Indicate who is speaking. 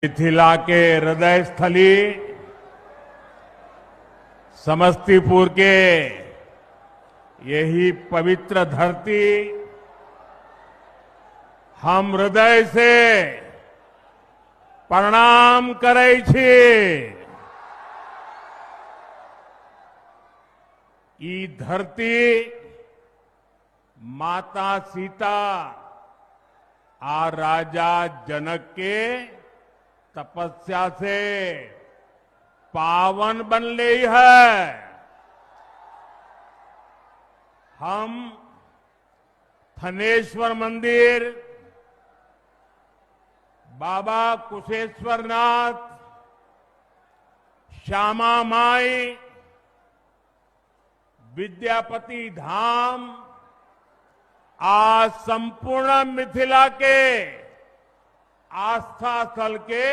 Speaker 1: मिथिला के हृदय स्थली समस्तीपुर के यही पवित्र धरती हम हृदय से प्रणाम करै छी। ई धरती माता सीता आ राजा जनक के तपस्या से पावन बनले है। हम थनेश्वर मंदिर, बाबा कुशेश्वरनाथ, श्यामा माई, विद्यापति धाम आज संपूर्ण मिथिला के आस्था स्थल के